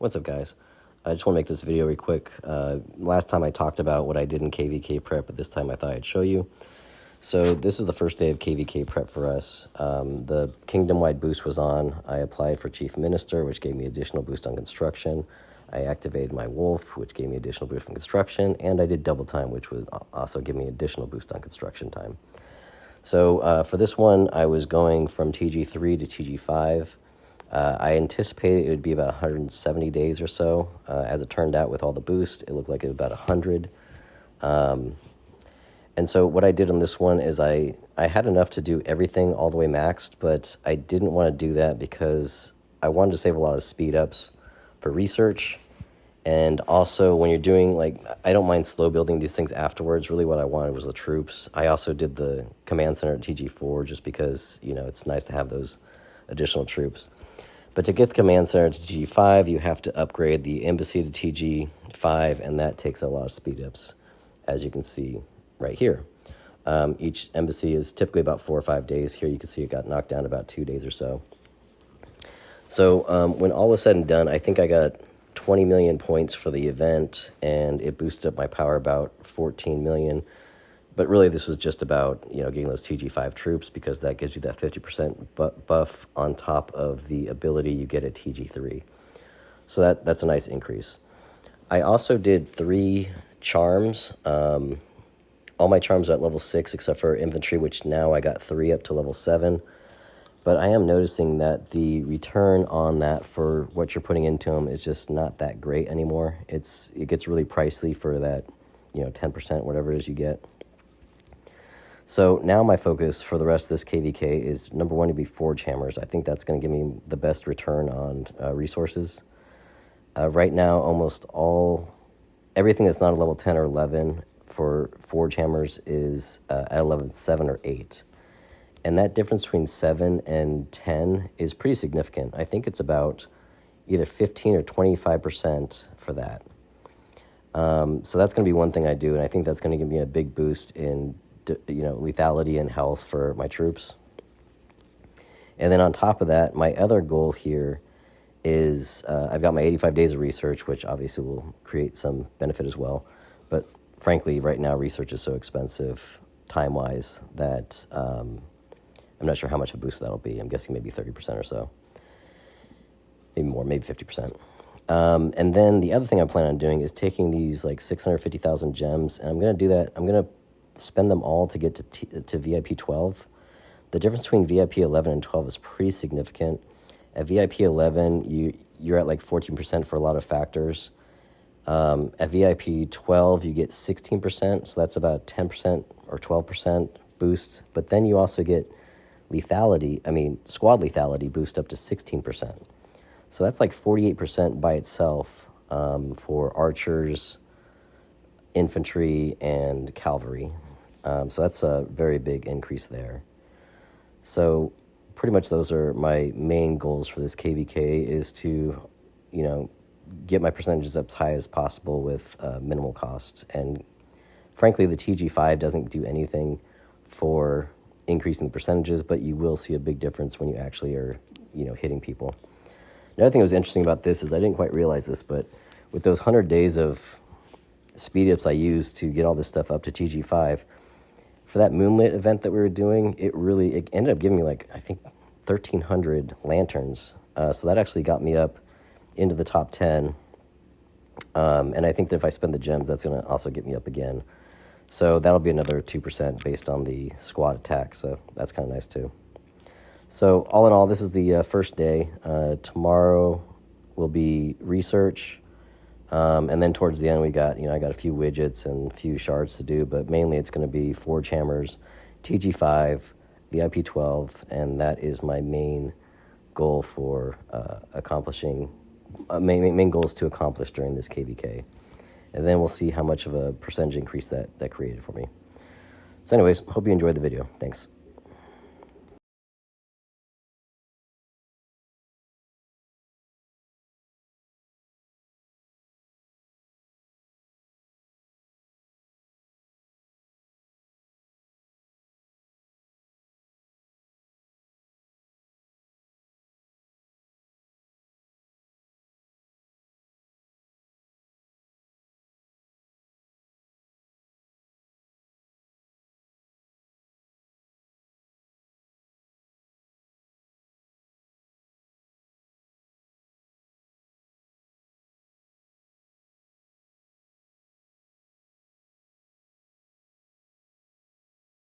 What's up, guys? I just want to make this video real quick. Last time I talked about what I did in KVK prep, but this time I thought I'd show you. So this is the first day of KVK prep for us. The kingdom-wide boost was on. I applied for Chief Minister, which gave me additional boost on construction. I activated my Wolf, which gave me additional boost on construction, and I did double time, which would also give me additional boost on construction time. So for this one, I was going from tg3 to tg5. I anticipated it would be about 170 days or so. As it turned out, with all the boost, it looked like it was about 100. And so what I did on this one is I had enough to do everything all the way maxed, but I didn't want to do that because I wanted to save a lot of speed ups for research. And also, when you're doing, I don't mind slow building these things afterwards. Really what I wanted was the troops. I also did the command center at tg4 just because, it's nice to have those additional troops. But to get the command center to tg5, you have to upgrade the embassy to tg5, and that takes a lot of speed ups, as you can see right here. Each embassy is typically about 4 or 5 days. Here you can see it got knocked down about 2 days or so. So when all was said and done, I think I got 20 million points for the event, and it boosted up my power about 14 million. But really, this was just about, getting those tg5 troops, because that gives you that 50% buff on top of the ability you get at tg3. So that's a nice increase. I also did 3 charms. All my charms are at level 6, except for infantry, which now I got 3 up to level 7. But I am noticing that the return on that for what you're putting into them is just not that great anymore. It gets really pricey for that, 10%, whatever it is you get. So now my focus for the rest of this KVK is, number one, to be Forge Hammers. I think that's going to give me the best return on resources. Right now, almost everything that's not a level 10 or 11 for Forge Hammers is at level 7 or 8. And that difference between 7 and 10 is pretty significant. I think it's about either 15 or 25% for that. So that's going to be one thing I do, and I think that's going to give me a big boost in lethality and health for my troops. And then on top of that, my other goal here is I've got my 85 days of research, which obviously will create some benefit as well. But frankly, right now, research is so expensive time-wise that I'm not sure how much of a boost that'll be. I'm guessing maybe 30% or so. Maybe more, maybe 50%. And then the other thing I plan on doing is taking these 650,000 gems, and I'm going to do that. I'm going to spend them all to get to VIP 12. The difference between VIP 11 and 12 is pretty significant. At VIP 11, you're at 14% for a lot of factors. At VIP 12, you get 16%, so that's about 10% or 12% boost. But then you also get squad lethality boost up to 16%. So that's 48% by itself for archers, infantry, and cavalry. So that's a very big increase there. So pretty much those are my main goals for this KVK, is to, get my percentages up as high as possible with minimal cost. And frankly, the tg5 doesn't do anything for increasing the percentages, but you will see a big difference when you actually are, hitting people. Another thing that was interesting about this is I didn't quite realize this, but with those 100 days of speed ups I used to get all this stuff up to tg5, for that moonlit event that we were doing, it ended up giving me I think 1,300 lanterns. So that actually got me up into the top 10. And I think that if I spend the gems, that's going to also get me up again. So that'll be another 2% based on the squad attack. So that's kind of nice too. So all in all, this is the first day. Tomorrow will be research. And then towards the end, we got, I got a few widgets and a few shards to do, but mainly it's going to be Forge Hammers, tg5, VIP 12, and that is my main goal for accomplishing, main goals to accomplish during this KVK. And then we'll see how much of a percentage increase that created for me. So anyways, hope you enjoyed the video. Thanks.